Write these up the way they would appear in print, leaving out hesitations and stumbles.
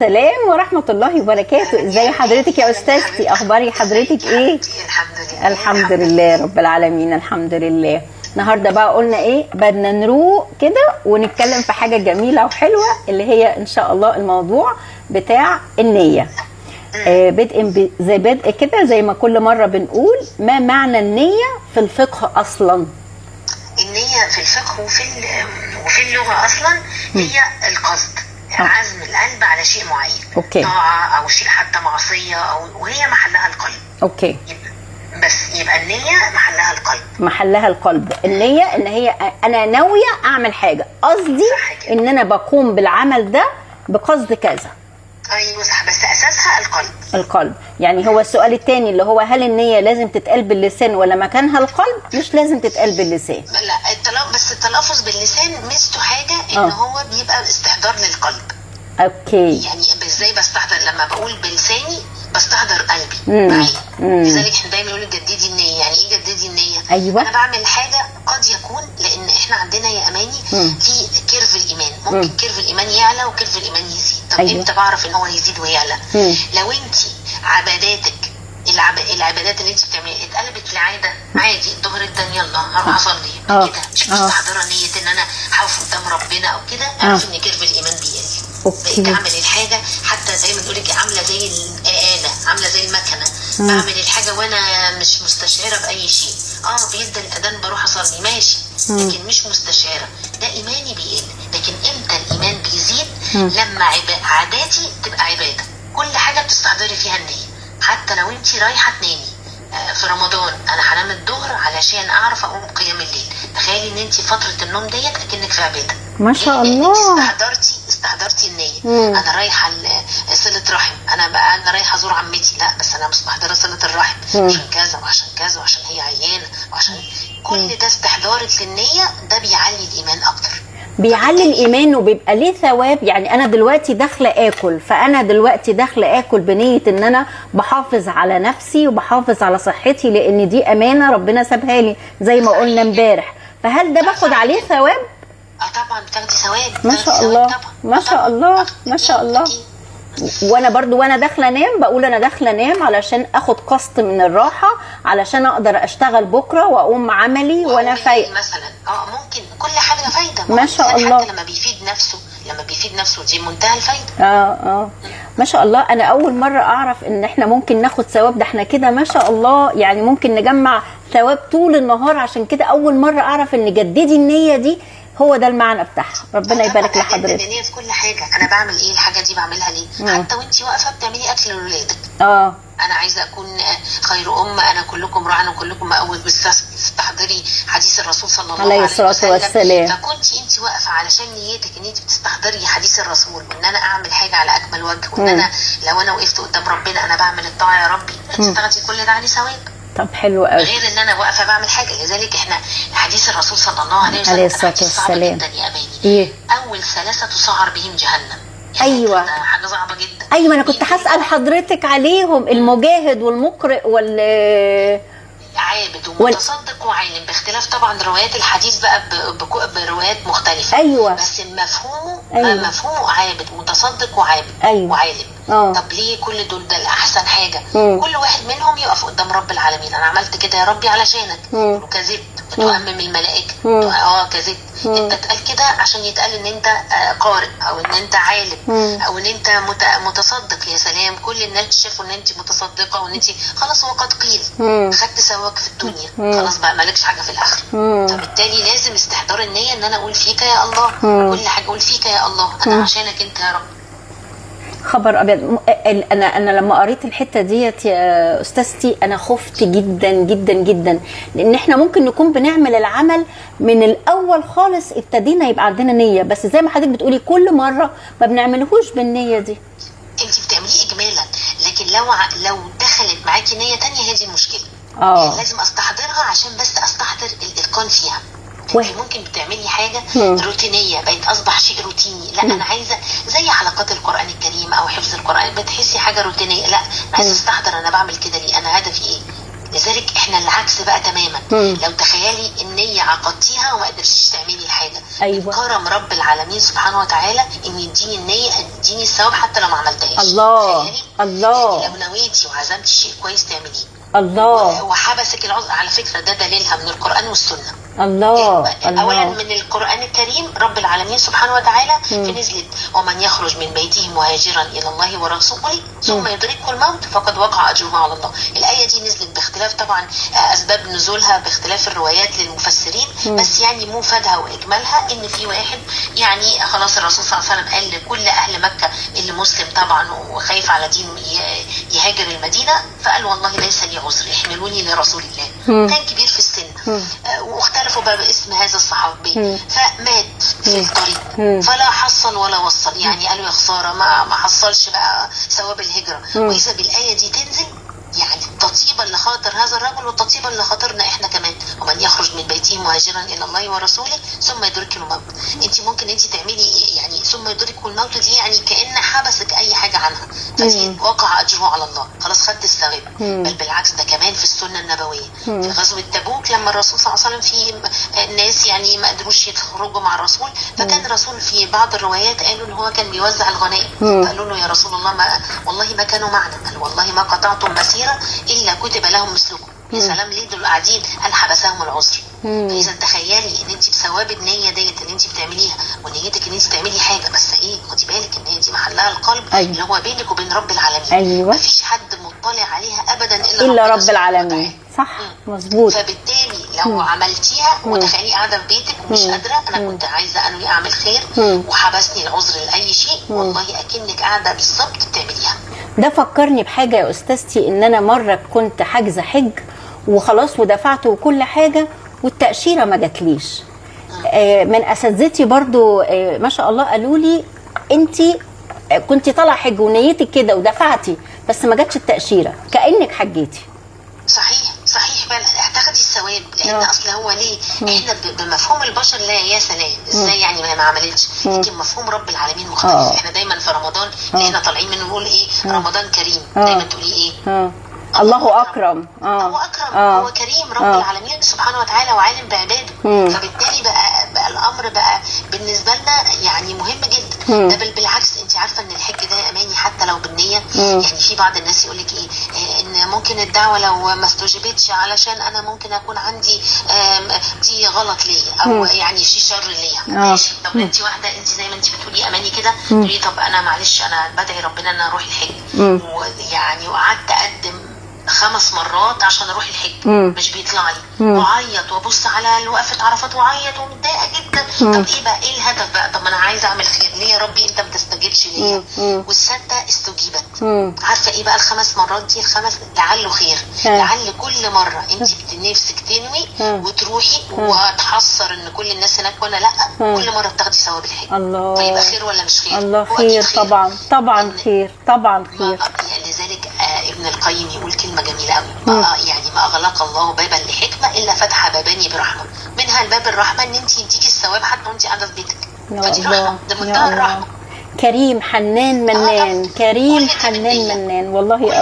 السلام ورحمة الله وبركاته. ازاي حضرتك يا استاذتي؟ اخباري حضرتك ايه؟ الحمد لله رب العالمين، الحمد لله. النهارده بقى قلنا ايه؟ بدنا نروق كده ونتكلم في حاجة جميلة وحلوة اللي هي ان شاء الله الموضوع بتاع النية. بدء كده زي ما كل مرة بنقول، ما معنى النية في الفقه اصلا؟ النية في الفقه وفي اللغة اصلا هي القصد، عزم القلب على شيء معين، أوكي. طاعة او شيء حتى معصية وهي محلها القلب. اوكي. يبقى النية محلها القلب. محلها القلب. النية ان هي انا ناوية اعمل حاجة، قصدي ان انا بقوم بالعمل ده بقصد كذا. ايوه صح، بس اساسها القلب. القلب. يعني هو السؤال الثاني اللي هو هل النية لازم تتقال باللسان ولا مكانها القلب؟ مش لازم تتقال باللسان. لا بس التلفظ باللسان ميزته حاجة ان هو بيبقى استحضار للقلب. اوكي. يعني ازاي بستحضر؟ لما بقول بلساني بستحضر قلبي معايا. لذلك احنا دايما نقول جددي النية. يعني ايه جددي النية؟ ايوه. انا بعمل حاجة قد يكون، لان احنا عندنا يا اماني في كيرف الايمان، ممكن كيرف الايمان يعلى وكيرف الايمان يزيد. طب أيوة. امتى بعرف ان هو يزيد ويعلى؟ لو انت عباداتك العبادات اللي انت بتعمليها اتقلبت لعاده، عادي الظهر ادن يلا هروح اصلي كده، مش مستحضره نيه ان انا هقف قدام ربنا او كده، اعرف ان كيرف الايمان بيقل. بقيت اعمل الحاجه حتى زي ما تقولي عامله زي الاله، عامله زي المكنه. بعمل الحاجه وانا مش مستشعره باي شيء. بيدن الاذان بروح اصلي ماشي، لكن مش مستشعره، ده ايماني بيقل. لكن امتى الايمان بيزيد؟ لما عاداتي تبقى عباده، كل حاجه بتستحضري فيها النيه. حتى لو انت رايحه تنامي في رمضان، انا هنام الظهر علشان اعرف اقوم قيام الليل. تخيلي ان انت فتره النوم ديت اكنك في عباده. ما شاء الله. استحضرتي النيه. انا رايحه صله رحم، انا رايحه ازور عمتي، لا بس انا مستحضره صله الرحم عشان كذا وعشان كذا وعشان هي عيانه وعشان كل ده استحضارك للنيه. ده بيعلي الايمان اكتر، بيعلي الايمان وبيبقى ليه ثواب. يعني انا دلوقتي داخله اكل، فانا دلوقتي داخله اكل بنيه ان انا بحافظ على نفسي وبحافظ على صحتي، لان دي امانه ربنا سابها لي زي ما قلنا امبارح. فهل ده باخد عليه ثواب؟ طبعا بتاخدي ثواب. ما شاء الله. ما شاء الله. ما شاء الله. وانا برضو وانا داخله انام بقول انا داخله انام علشان اخد قسط من الراحه، علشان اقدر اشتغل بكره واقوم عملي وانا فايق مثلا. ممكن كل حاجه فايده. ما شاء الله. حتى لما بيفيد نفسه دي منتهى الفايده. ما شاء الله. انا اول مره اعرف ان احنا ممكن ناخد ثواب. ده احنا كده ما شاء الله يعني ممكن نجمع ثواب طول النهار. عشان كده اول مره اعرف ان جددي النيه دي هو ده المعنى بتاعها. ربنا يبارك لحضرتك. النية في كل حاجه. انا بعمل ايه؟ الحاجه دي بعملها ليه؟ حتى وانت واقفه بتعملي اكل لاولادك. انا عايزه اكون خير انا كلكم راع وكلكم مأوي. بتستحضري حديث الرسول صلى الله عليه الصلاه والسلام. فكنت انت واقفه علشان نيتك ان انت بتستحضري حديث الرسول، وان انا اعمل حاجه على اكمل وجه، وان انا لو انا وقفت قدام ربنا انا بعمل الطاعه يا ربي، انت تاخدي كل ده عليه ثواب. طب حلو قوي. غير ان انا واقفه بعمل حاجه. لذلك احنا حديث الرسول صلى الله عليه وسلم عليه الصلاه والسلام جدا يا اماني. ايه؟ اول ثلاثه تسعر بهم جهنم. ايوه حاجه صعبه جدا. ايوه انا كنت هسال حضرتك عليهم، المجاهد والمقرئ عابد ومتصدق وعالم، باختلاف طبعا روايات الحديث بقى بروايات مختلفه. ايوه. بس مفهومه عابد متصدق وعالم. طب ليه كل دول؟ ده الاحسن حاجه. كل واحد منهم يقف قدام رب العالمين، انا عملت كده يا ربي علشانك، وكذبت تؤمم الملائكه. كذبت. انت اتقال كده عشان يتقال ان انت قارئ، او ان انت عالم، او ان انت متصدق. يا سلام، كل الناس شافوا ان انت متصدقه وان انت خلاص وقد قيل خدت ثوابك في الدنيا، خلاص بقى مالكش حاجه في الاخره. فبالتالي لازم استحضار النيه ان انا اقول فيك يا الله. كل حاجه اقول فيك يا الله، انا عشانك انت يا رب. خبر ابيض. انا لما قريت الحته ديت يا استاذتي انا خفت جدا جدا جدا، لان احنا ممكن نكون بنعمل العمل من الاول خالص، ابتدينا يبقى عندنا نيه، بس زي ما حضرتك بتقولي كل مره ما بنعملهوش بالنيه دي. انت بتعمليه اجمالا، لكن لو دخلت معاكي نيه تانية هي دي المشكله. لازم استحضرها عشان بس استحضر الاتقان فيها. انت ممكن بتعملي حاجه روتينيه، بقت اصبح شيء روتيني. لا انا عايزه زي حلقات القران الكريم او حفظ القران، بتحسي حاجه روتينيه. لا انا عايزه استحضر انا بعمل كده ليه، انا هدفي ايه. لذلك احنا العكس بقى تماما. لو تخيلي النية عقدتيها وما قدرتيش تعملي الحاجة، أيوة. كرم رب العالمين سبحانه وتعالى ان يديني النية، يديني الثواب حتى لو ما عملتهاش. الله الله. يعني لو نويتي وعزمتي شيء كويس تعمليه الله، وحبسك العذر، على فكرة ده دليلها من القرآن والسنة. الله اولا الله. من القرآن الكريم رب العالمين سبحانه وتعالى في نزلت ومن يخرج من بيته مهاجرا الى الله ورسوله ثم يدركه الموت فقد وقع اجره على الله. الآية دي نزلت باختلاف طبعا اسباب نزولها، باختلاف الروايات للمفسرين، بس يعني مفادها واجمالها ان في واحد يعني خلاص الرسول صلى الله عليه وسلم قال لكل اهل مكة اللي مسلم طبعا وخايف على دينه يهاجر المدينة، فقال والله ليس لي عذر احملوني لرسول الله. كان كبير في السن واختلفوا بقى باسم هذا الصحابي، فمات في الطريق فلا حصل ولا وصل، يعني قالوا يا خساره ما حصلش بقى ثواب الهجره. واذا بالايه دي تنزل يعني التطيبه اللي خاطر هذا الرجل والتطيبه اللي خاطرنا احنا كمان، ومن يخرج من بيته مهاجرا الى الله ورسوله ثم يدركه الموت. انت ممكن انت تعملي يعني ثم يدركه الموت دي يعني كأن حبسك اي حاجه عنها، فدي وقع اجره على الله، خلاص خدت الثواب. بل بالعكس ده كمان في السنه النبويه. في غزوه تبوك لما الرسول صلى الله عليه وسلم في الناس يعني ما قدروش يخرجوا مع الرسول، فكان الرسول في بعض الروايات قالوا ان هو كان بيوزع الغنائم، فقالوا له يا رسول الله والله ما كانوا معنا، قال والله ما قطعتم مسيره الا كتب لهم مثلكم. يا سلام ليه دول قاعدين، قال حبسهم العذر. فاذا تخيلي ان انت بثواب النيه ديت اللي انت بتعمليها ونيتك ان انت تعملي حاجه، بس ايه خدي بالك ان دي محلها القلب. أيوة. اللي هو بينك وبين رب العالمين. أيوة. مفيش حد مطلع عليها ابدا الا رب العالمين. صح مظبوط. فبالتالي لو عملتيها وتخيلي قاعده في بيتك ومش قادره، انا كنت عايزه انوي اعمل خير وحبسني العذر لاي شيء، والله اكنك قاعده بالظبط بتعمليها. ده فكرني بحاجه يا استاذتي، ان انا مره كنت حاجزه حج وخلاص ودفعت وكل حاجه والتاشيره ما جاتليش. من اساتذتي برضو ما شاء الله قالوا لي انت كنت طالعه حج ونيتك كده ودفعتي بس ما جاتش التاشيره كانك حجيتي. صحيح بقى هتاخدي الثواب، لان اصل هو ليه احنا بمفهوم البشر لا يا سلام ازاي يعني ما عملتش، لكن مفهوم رب العالمين مختلف. احنا دايما في رمضان اللي احنا طالعين منه نقول ايه رمضان كريم، دايما تقولي ايه الله اكرم. هو اكرم هو كريم رب العالمين سبحانه وتعالى وعالم بعباده. فبالتالي بقى الامر بقى بالنسبه لنا يعني مهم جدا. ده بل بالعكس انت عارفه ان الحج ده اماني حتى لو بالنيه. يعني في بعض الناس يقول لك ايه ان ممكن الدعوه لو ما استجابتش علشان انا ممكن اكون عندي دي غلط ليا او يعني في شر ليا. ماشي، طب انت واحده انت زي ما انت بتقولي اماني كده تقولي طب انا معلش انا بدعي ربنا ان اروح الحج، ويعني وقعدت اقدم 5 مرات عشان اروح الحج مش بيطلع لي، وعيط وابص على وقفه عرفات وعيط ومتضايقه جدا. طب ايه بقى ايه الهدف بقى؟ طب ما انا عايزه اعمل خير، ليه يا ربي انت ما بتستجيبش ليا؟ والسته استجيبت. عارفه ايه بقى ال5 مرات دي؟ لعله خير، لعل كل مره انت نفسك تنوي وتروحي وتحصر ان كل الناس هناك وانا لا، كل مره بتاخدي ثواب الحج. الله. فيبقى خير ولا مش خير؟ الله خير طبعا خير طبعا خير. لذلك ابن القيم يقول كلمه جميله قوي، يعني ما اغلق الله بابا لحكمه الا فتح بابان برحمه، منها الباب الرحمه ان انت يديكي الثواب حتى وانت قاعده في بيتك، فدي رحمه، ده منتهى الرحمه. كريم حنان منان، كريم حنان منان، والله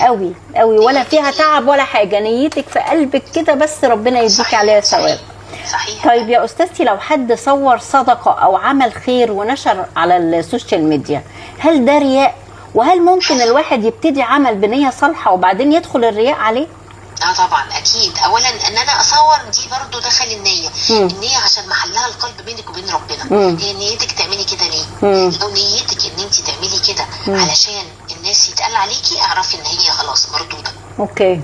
قوي قوي ولا فيها تعب ولا حاجه، نيتك في قلبك كده بس ربنا يديك عليها ثواب. صحيح. طيب يا استاذتي لو حد صور صدقه او عمل خير ونشر على السوشيال ميديا، هل ده رياء؟ وهل ممكن الواحد يبتدي عمل بنية صالحة وبعدين يدخل الرياء عليه؟ طبعا اكيد. اولا ان انا اصور دي برضو دخل النية. النية عشان محلها القلب بينك وبين ربنا. هي نيتك تعملي كده ليه؟ لو نيتك ان انت تعملي كده علشان الناس يتقال عليكي، اعرفي ان هي خلاص مردودة. اوكي.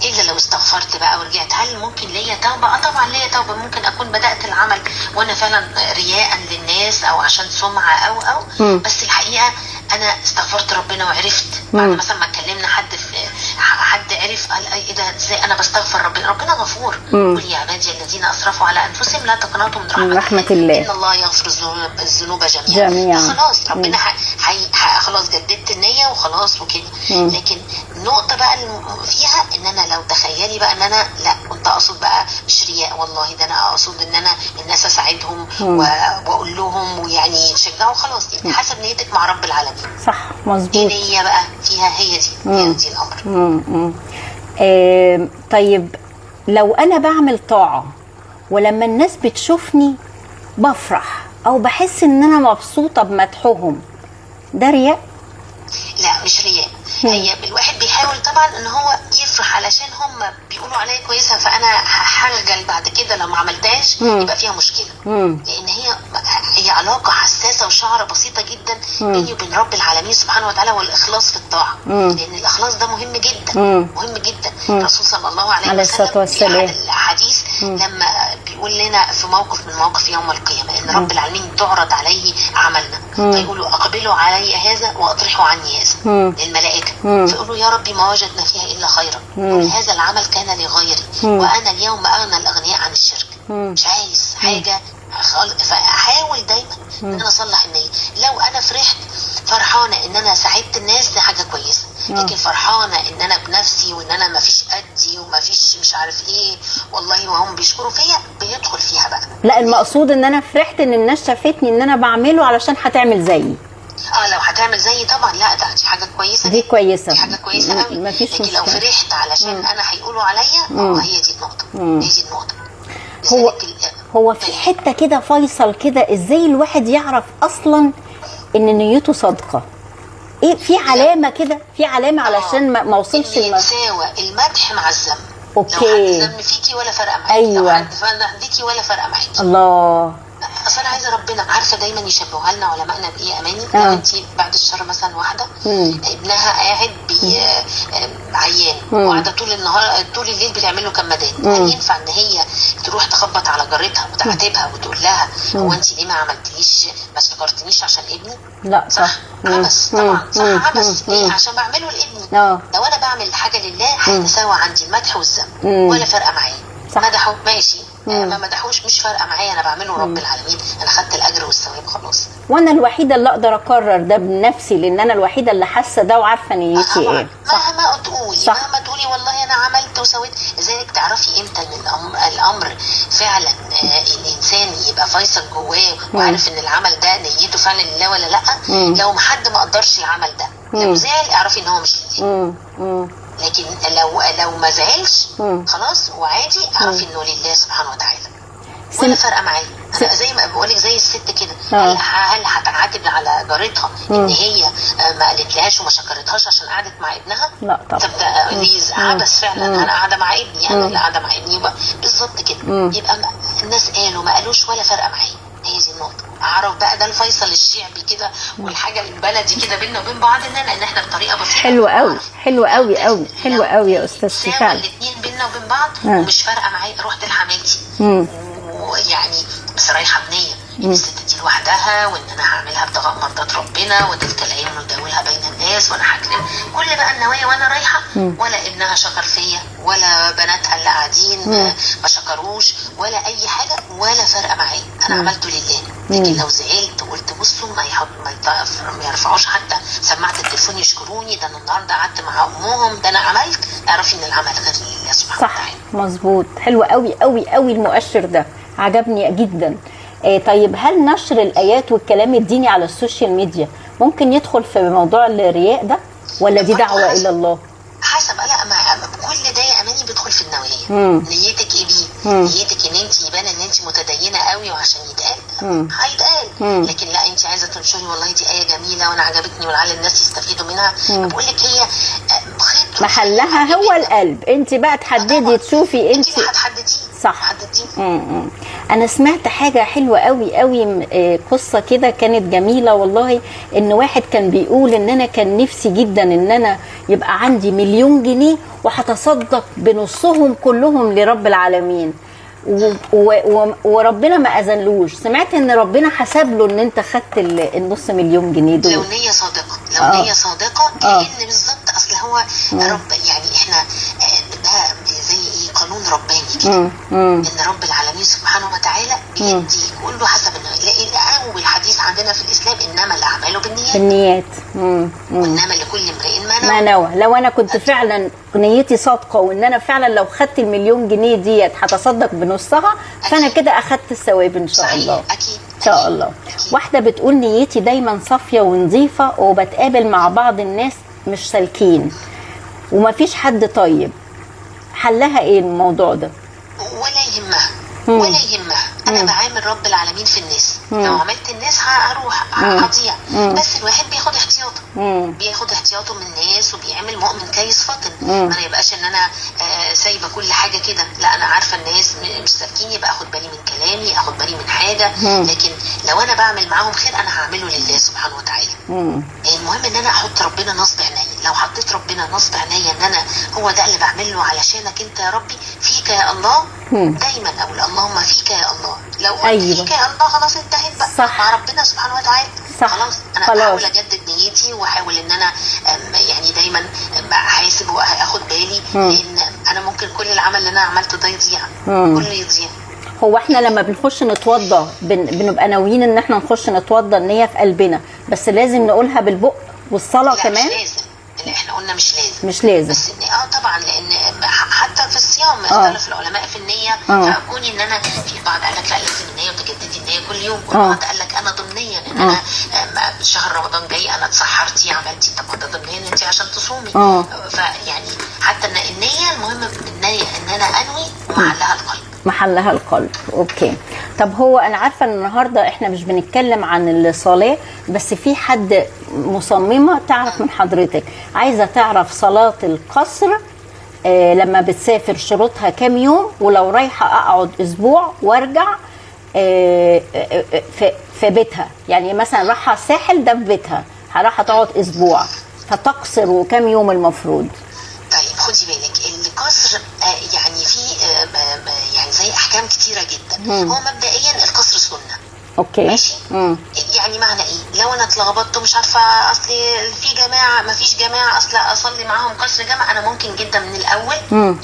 الا لو استغفرت بقى ورجعت، هل ممكن ليا توبه؟ طبعا ليا توبه. ممكن اكون بدات العمل وانا فعلا رياء للناس او عشان سمعه او بس الحقيقه انا استغفرت ربنا وعرفت بعد مثلا ما اتكلمنا حد عرف قال ايه ده ازاي انا بستغفر ربنا. ربنا غفور. قل يا عبادي الذين اسرفوا على انفسهم لا تقنطوا من رحمه الله ان الله يغفر الذنوب جميعا. خلاص ربنا خلاص جددت النيه وخلاص وكده. لكن النقطه بقى فيها ان انا لو تخيلي بقى ان انا لا كنت اقصد بقى مش رياء، والله ده انا اقصد ان انا الناس اساعدهم واقول لهم ويعني يشجعوا، خلاص دي حسب نيتك مع رب العالمين. صح مظبوط. النية بقى فيها هي دي الامر. طيب لو انا بعمل طاعه ولما الناس بتشوفني بفرح او بحس ان انا مبسوطه بمدحهم، ده رياء؟ لا مش رياء. هي الواحد بيحاول طبعا ان هو يفرح علشان هم بيقولوا عليا كويسه، فانا هخجل بعد كده لو ما عملتهاش يبقى فيها مشكله. لان هي علاقه حساسه وشعره بسيطه جدا بيني وبين رب العالمين سبحانه وتعالى، والاخلاص في الطاعه. لان الاخلاص ده مهم جدا، مهم جدا. الرسول صلى الله عليه وسلم في احد الاحاديث لما بيقول لنا في موقف من مواقف يوم القيامه ان رب العالمين تعرض عليه اعمالنا فيقولوا اقبلوا علي هذا واطرحوا عني هذا للملائكه، فيقولوا يا ربي ما وجدنا فيها الا خيرا، هذا العمل كان لغيري وانا اليوم اغنى الاغنياء عن الشرك. مش عايز حاجه فاحاول دايما ان انا اصلح النيه. لو انا فرحانه ان انا ساعدت الناس دي حاجه كويسه، لكن فرحانه ان انا بنفسي وان انا ما فيش قدي وما فيش مش عارف ايه والله وهم بيشكروا فيا، بيدخل فيها بقى. لا المقصود ان انا فرحت ان الناس شافتني ان انا بعمله علشان هتعمل زيي. لو هتعمل زيي طبعا لا ده دي حاجه كويسه، دي كويسه، دي حاجه كويسه قوي. لكن لو فرحت علشان انا هيقولوا عليا هي دي النقطه، هي دي النقطه. هو في حته كده فيصل كده، ازاي الواحد يعرف اصلا ان نيته صادقه؟ ايه في علامه كده، في علامه علشان ما اوصلش يتساوى المدح مع الذم. اوكي، لو حد ذم فيكي ولا فارقه معاكي، أيوة. لو حد فضحكي ولا فارقه معاكي. الله. اصل انا عايزه ربنا عارفه دايما يشبهوها لنا علمائنا بايه اماني. لو انت بعد الشر مثلا واحده ابنها قاعد عيان وقاعده طول النهار طول الليل بتعمل له كمادات، هل ينفع ان هي تروح تخبط على جارتها وتعاتبها وتقول لها هو انت ليه ما عملتليش ما شكرتنيش عشان ابني؟ لا صح. عبس طبعا، صح عبس. ليه؟ عشان بعمله لابني. لو انا بعمل حاجه لله هيتساوى عندي المدح والذم ولا فارقه معايا. مدحوا ماشي، ما مدحوش مش فارقه معايا، انا بعمله رب العالمين، انا خدت الاجر والثواب خلاص. وانا الوحيده اللي اقدر اقرر ده بنفسي، لان انا الوحيده اللي حاسه ده وعارفه نيتي ايه. مهما تقولي والله انا عملت وسويت. لذلك تعرفي امتى ان الامر فعلا الانسان يبقى فيصل جواه وعارف ان العمل ده نيته فعلا لله ولا لا. لو حد ما قدرش العمل ده، لو زعل اعرفي ان هو مش لله. لكن لو ما زعلش خلاص وعادي، اعرفي انه لله سبحانه وتعالى ولا فارقه معايا. انا زي ما بقولك زي الست كده، هل هتعاتب على جارتها ان هي ما قالتلهاش وما شكرتهاش عشان قعدت مع ابنها؟ لا طبعا. طب ده عبث فعلا. انا قاعده مع ابني، انا اللي قاعده مع ابني، يبقى بالظبط كده. يبقى الناس قالوا ما قالوش ولا فارقه معايا. هي دي النقطه. اعرف بقى ده الفيصل الشعبي كده والحاجه البلدي كده بيننا وبين بعض، ان احنا بطريقه بسيطه. حلوه قوي، حلوه قوي قوي، حلوه قوي يا استاذ فعلا. الاثنين بيننا وبين بعض ومش فارقه معايا. رحت لحماتي ويعني بس رايحه بنيه ان الست دي لوحدها، وان انا هعملها ابتغاء مرضات ربنا، وتلك الايام نداولها بين الناس، وانا هكلم كل بقى النوايا وانا رايحه. ولا ابنها شكر فيا، ولا بناتها اللي قاعدين ما شكروش، ولا اي حاجه، ولا فارقه معايا. انا عملته لله. لكن لو زعلت وقلت بصوا ما يرفعوش حتى سماعه التليفون يشكروني، ده انا النهارده قعدت مع امهم، ده انا عملت، اعرفي ان العمل غير لله سبحانه وتعالى. صح مظبوط. حلو قوي قوي قوي المؤشر ده، عجبني جدا. طيب هل نشر الايات والكلام الديني على السوشيال ميديا ممكن يدخل في موضوع الرياء ده، ولا دي دعوه الى الله؟ حسب. لا كل ده يا اماني بيدخل في النوايا. نيتك ايه بيه؟ نيتك ان انت يبان ان انت متدينه قوي وعشان يتقال هيتقال. لكن لا انت عايزه تنشري والله دي ايه جميله وانا عجبتني ولعل الناس يستفيدوا منها. بقول لك هي خيط محلها هو القلب. انت بقى تحددي تشوفي انت هتحدديه. صح. انا سمعت حاجه حلوه قوي قوي، قصه كده كانت جميله والله. ان واحد كان بيقول ان انا كان نفسي جدا ان انا يبقى عندي 1,000,000 جنيه وهتصدق بنصهم كلهم لرب العالمين، وربنا ما اذنلوش. سمعت ان ربنا حسب له ان انت خدت النص مليون جنيه دول. لو نيه صادقه، لو نيه صادقه كأن بالظبط. اصل هو رب يعني احنا ده زي ايه قانون رباني كده، ان رب العالمين سبحانه وتعالى بيدي كله حسب النوايا. اول حديث عندنا في الاسلام انما الاعمال بالنيات. وانما لكل امرئ ما نوى. لو انا كنت فعلا نيتي صادقه وان انا فعلا لو خدت ال1,000,000 جنيه ديت هتصدق بنصها، فانا كده اخدت الثواب ان شاء الله. اكيد ان شاء الله. واحده بتقول نيتي دايما صافيه ونظيفه، وبتقابل مع بعض الناس مش سالكين ومفيش حد طيب، حلها ايه الموضوع ده؟ ولا يهمها ولا يهمها. انا بعامل رب العالمين في الناس. لو عملت الناس هروح هضيع. بس الواحد بياخد احتياطه، بياخد احتياطه من الناس وبيعمل مؤمن كيس فاطن. ما يبقاش ان انا سايبه كل حاجه كده، لا انا عارفه الناس مش سالكيني، يبقى اخد بالي من كلامي، اخد بالي من حاجه. لكن لو انا بعمل معاهم خير انا هعمله لله سبحانه وتعالى. المهم ان انا احط ربنا نصب عينيا. لو حطيت ربنا نصب عينيا ان انا هو ده اللي بعمله علشانك انت يا ربي، فيك يا الله. دايما اقول اللهم فيك يا الله. لو قلت فيك يا الله خلاص انتهت بقى. صح. مع ربنا سبحانه وتعالى. خلاص انا بحاول اجدد نيتي واحاول ان انا يعني دايما احاسب واخد بالي، لان انا ممكن كل العمل اللي انا عملته ده يضيع، كله يضيع. هو احنا لما بنخش نتوضى بنبقى ناويين ان احنا نخش نتوضى النية في قلبنا، بس لازم نقولها بالبق والصلاة لا كمان؟ مش لازم. اللي احنا قلنا مش لازم. مش لازم. بس طبعا، لان حتى في الصيام اختلف العلماء في النية. فكوني ان انا في بعض قال لك لا لازم النية وتجددي النية كل يوم، والبعض قال لك انا ضمنيا ان انا شهر رمضان جاي انا اتسحرتي عملتي، طب ده ضمنيا انت عشان تصومي. فيعني حتى النية المهم النية ان انا انوي ومحلها القلب. محلها القلب. اوكي. طب هو انا عارفه ان النهارده احنا مش بنتكلم عن الصلاه، بس في حد مصممه تعرف من حضرتك، عايزه تعرف صلاه القصر لما بتسافر شروطها كام يوم، ولو رايحه اقعد اسبوع وارجع في بيتها، يعني مثلا رايحه الساحل ده في بيتها، رايحه تقعد اسبوع، فتقصر وكام يوم المفروض؟ طيب خدي بالك القصر يعني في يعني زي احكام كتيره جدا. هو مبدئيا القصر سنه. اوكي. ماشي. يعني معنى ايه؟ لو انا اتلخبطت ومش عارفه اصل في جماعه ما فيش جماعه اصل اصلي معاهم قصر جماعه، انا ممكن جدا من الاول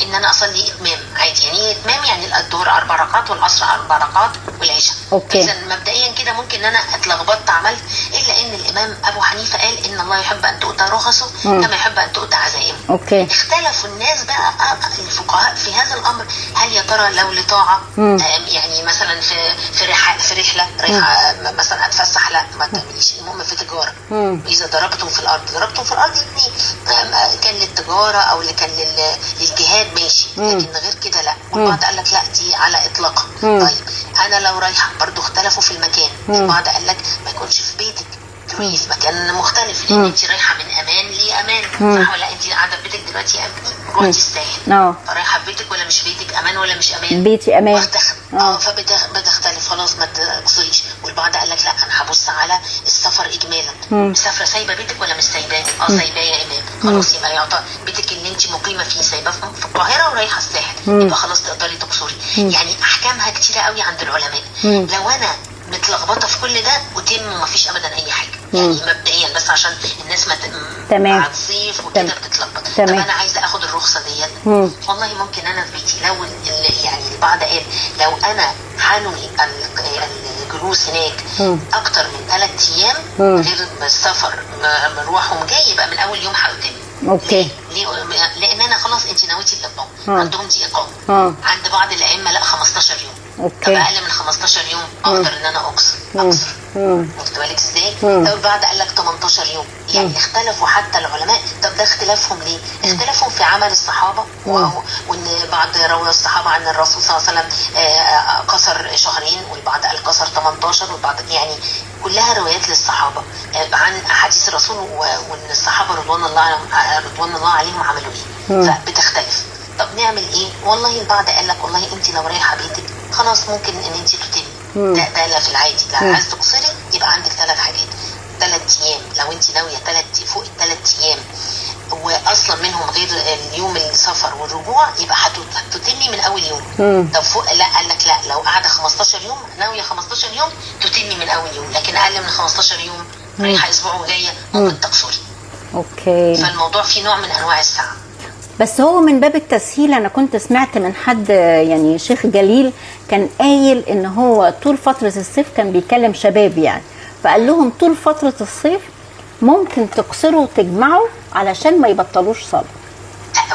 ان انا اصلي اتمام عادي. يعني اتمام يعني الظهر 4 ركعات والعصر 4 ركعات والعشاء. اذا مبدئيا كده ممكن ان انا اتلخبطت عملت، الا ان الامام ابو حنيفه قال ان الله يحب ان تؤتى رخصه كما يحب ان تؤتى عزائمه. اوكي. اختلفوا الناس بقى الفقهاء في هذا الامر، هل يا ترى لو لطاعه يعني مثلا في رحله رايحه مثلا اتفسح، لا ما تعمليش. المهم في تجاره، اذا ضربتم في الارض يعني كان للتجاره او اللي كان للجهاد ماشي، لكن غير كده لا. والبعض قال لك لا دي على اطلاقها. طيب انا لو رايحه برضو اختلفوا في المكان. البعض قال لك ما يكونش في بيتك، تروحي في مكان مختلف، لان انت رايحه من امان لامان. صح ولا انت قاعده في بيتك دلوقتي روحتي الساحل، فرايحه في بيتك ولا مش بيتك؟ امان ولا مش امان؟ بيتي امان. فبتختلف خلاص ما تقصريش. والبعض قال لك لا انا هبص على السفر اجمالا. مسافره سايبه بيتك ولا مش سايباه؟ سايباه يا امام. خلاص يبقى يعطى بيتك اللي انت مقيمه فيه سايباه في القاهره ورايحه الساحل، يبقى خلاص تقدري تقصري. يعني احكامها كتيره قوي عند العلماء. لو انا متلخبطه في كل ده وتم وما فيش ابدا اي حاجه. يعني مبدئيا بس عشان الناس ما مع الصيف وكده بتتلخبط. طب انا عايزه اخد الرخصه ديت، والله ممكن انا في بيتي. لو يعني البعض قال لو انا هنوي الجلوس هناك اكتر من 3 ايام غير السفر مروح ومجاي، يبقى من اول يوم هقدم. اوكي. ليه؟ لان انا خلاص انت نويتي الاقامه. عندهم دي اقامه. عند بعض الائمه لا 15 يوم. اوكي. طب اقل من 15 يوم اقدر ان انا اقصر. واخد بالك ازاي؟ لو البعض قال لك 18 يوم. يعني اختلفوا حتى العلماء. طب ده اختلافهم ليه؟ اختلافهم في عمل الصحابه، وان بعض روى الصحابه عن الرسول صلى الله عليه وسلم قصر 2 شهرين، والبعض قال قصر 18، والبعض يعني كلها روايات للصحابه عن احاديث الرسول، وان الصحابه رضوان الله عليهم عملوا ايه. فبتختلف. طب نعمل ايه؟ والله البعض قال لك والله انت لو رايحه بيتك خلاص ممكن ان انت تتمي. ده لا في العادي. لا عايز تقصري يبقى عندك 3 حاجات. 3 ايام لو انت ناويه فوق ال3 ايام واصلا منهم غير اليوم السفر والرجوع، يبقى هتتمي من اول يوم. طب فوق لا قال لك لا لو قاعده 15 يوم ناويه 15 يوم تتمي من اول يوم، لكن اقل من 15 يوم رايحه اسبوع وجايه ممكن تقصري. اوكي. فالموضوع فيه نوع من انواع السعه. بس هو من باب التسهيل انا كنت سمعت من حد يعني شيخ جليل كان قايل ان هو طول فتره الصيف كان بيكلم شباب يعني، فقال لهم طول فتره الصيف ممكن تقصروا وتجمعوا علشان ما يبطلوش صلاه.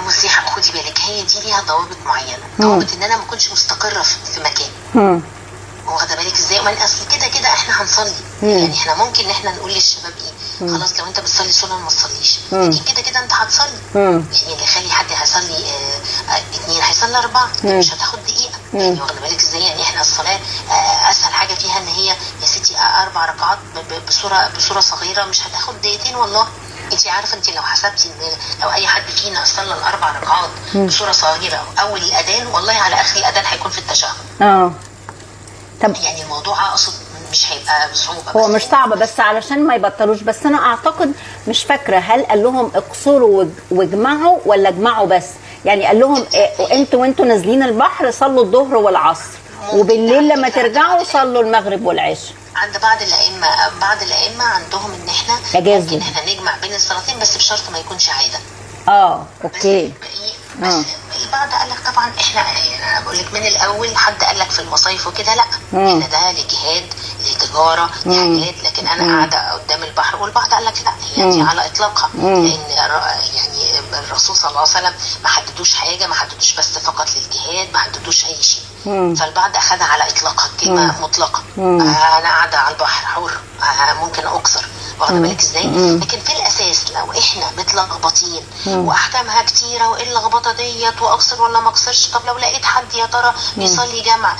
بصي خدي بالك هي دي ليها ضوابط معينه. ضوابط ان انا ما اكونش مستقره في مكان، واخده بالك ازاي؟ ومن اصل كده كده احنا هنصلي، يعني احنا ممكن ان احنا نقول للشباب ايه، خلاص لو انت بتصلي سنه ما تصليش، لكن كده كده انت هتصلي. يعني اللي يخلي حد هيصلي 2 هيصلي 4، مش هتاخد دقيقه. يعني واخده بالك ازاي؟ يعني احنا الصلاه اسهل حاجه فيها ان هي يا ستي 4 ركعات بصوره صغيره، مش هتاخد دقيقتين والله. انت عارفه، انت لو حسبتي ان لو اي حد فينا صلى ال4 ركعات بصوره صغيره اول الاذان، والله على اخر الاذان هيكون في التشهد. طب يعني الموضوع اقصد مش هيبقى بصعوبه، هو مش صعب، بس علشان ما يبطلوش. بس انا اعتقد مش فاكره هل قال لهم اقصروا واجمعوا ولا اجمعوا بس؟ يعني قال لهم وانتوا نازلين البحر صلوا الظهر والعصر، وبالليل لما ترجعوا صلوا المغرب والعشاء. عند بعض الائمه عندهم ان احنا ممكن احنا نجمع بين الصلاتين، بس بشرط ما يكونش عاده. اوكي. بس البعض قال لك طبعا احنا، انا بقول لك من الاول حد قال لك في المصايف وكده لا، احنا ده لجهاد لتجاره لحاجات، لكن انا قاعده قدام البحر. والبعض قال لك لا، هي دي على اطلاقها، لان يعني الرسول صلى الله عليه وسلم ما حددوش حاجه، ما حددوش بس فقط للجهاد، ما حددوش اي شيء. فالبعض اخذها على اطلاقها، كلمه مطلقه. انا قاعده على البحر حر، ممكن اكسر، واخده بالك ازاي؟ لكن في الاساس لو احنا متلخبطين واحكامها كتيره، وايه اللخبطه ديت، واكسر ولا ما اكسرش، طب لو لقيت حد يا ترى بيصلي جمع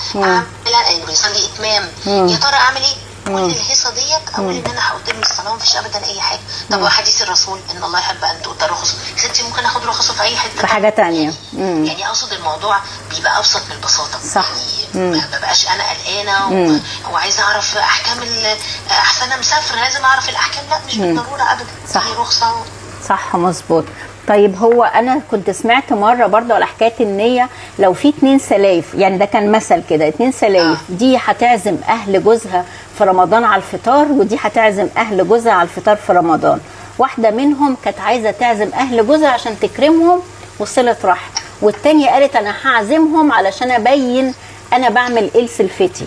بيصلي اتمام، يا ترى اعمل ايه؟ كل الهيصه ديت اقول ان انا هقدم الصلاه مفيش ابدا اي حاجه. طب وحديث الرسول ان الله يحب ان تؤتى رخصه، ستي ممكن اخد رخصه في اي حته في حاجه ثانيه. يعني اقصد الموضوع بيبقى ابسط من البساطه. صح. يعني ما ببقاش انا قلقانه وعايزه اعرف احكام احسن انا مسافر لازم اعرف الاحكام، لا مش بالضروره ابدا. صح. دي رخصه. صح مظبوط. طيب هو انا كنت سمعت مره برضه على حكايه النيه، لو في 2 سلايف، يعني ده كان مثل كده، 2 سلايف دي هتعزم اهل جوزها في رمضان على الفطار، ودي هتعزم اهل جوزها على الفطار في رمضان. واحده منهم كانت عايزه تعزم اهل جوزها عشان تكرمهم وصله رحم، والتانيه قالت انا هعزمهم علشان ابين انا بعمل ايه لسلفتي.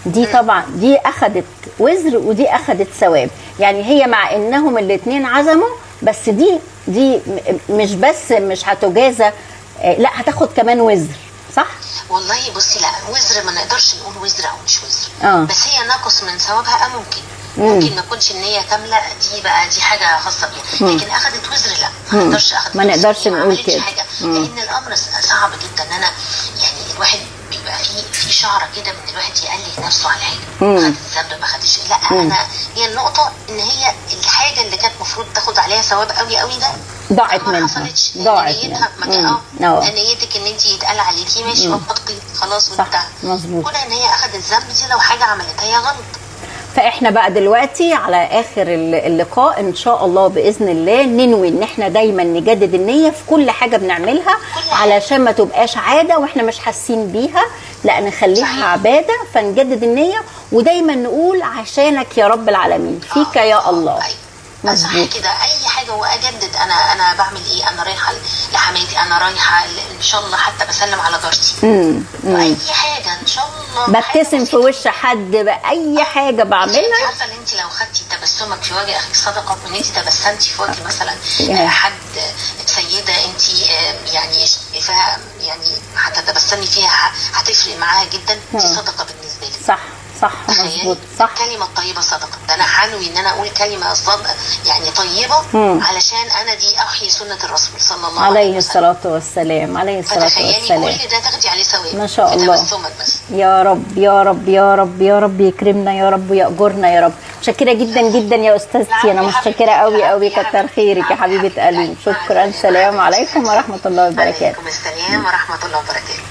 دي طبعا دي اخذت وزر ودي اخذت ثواب. يعني هي مع انهم الاثنين عزموا، بس دي مش بس مش هتجازى، لا هتاخد كمان وزر. صح؟ والله بصي، لا وزر ما نقدرش نقول وزر او مش وزر، بس هي ناقص من ثوابها. ممكن ما تكونش النية كاملة، دي حاجة خاصة بيها، لكن اخذت وزر لا، ما نقدرش نقول كده، لان الامر صعب جدا. ان انا يعني الواحد بيبقى في شعره كده من الواحد يقلل نفسه على حاجه، خد الذنب ما خدش، لا انا هي النقطه ان هي الحاجه اللي كانت المفروض تاخد عليها ثواب قوي قوي ده ضاعت منها، ضاعت منها. نيتك ان انت يتقال عليكي ماشي وتقي خلاص وانتهى. كون ان هي اخذت الذنب دي لو حاجه عملتها هي غلط. فاحنا بقى دلوقتي على اخر اللقاء ان شاء الله باذن الله ننوي ان احنا دايما نجدد النيه في كل حاجه بنعملها، علشان ما تبقاش عاده واحنا مش حاسين بيها، لا نخليها عباده. فنجدد النيه ودايما نقول عشانك يا رب العالمين، فيك يا الله. صح كده، اي حاجه واجدد. انا بعمل ايه؟ انا رايحه لحماتي، انا رايحه ان شاء الله حتى بسلم على جارتي، اي حاجه ان شاء الله بتبتسم في وش حد، اي حاجه بعملها. انت عارفه ان انت لو خدتي تبسمك في وجه اخيك صدقه، وان انت تبسمتي في وجه مثلا حد سيده انت يعني شايفاها يعني هتتبسمي فيها هتفرق معاها جدا، دي صدقه بالنسبه لك. صح مظبوط. صح. الكلمه الطيبه صدقه. ده انا حنوي ان انا اقول كلمه يعني طيبه علشان انا دي احيي سنه الرسول صلى الله عليه الصلاه والسلام. عليه الصلاه والسلام. كل ده تاخدي عليه ثواب ما شاء الله. بس. يا رب يا رب يا رب يا رب يكرمنا يا رب ويأجرنا يا رب. متشكره جدا جدا يا استاذتي، انا متشكره قوي كتر خيرك يا حبيبه قلبي. شكرا. السلام عليكم ورحمه الله وبركاته. وعليكم السلام ورحمه الله وبركاته.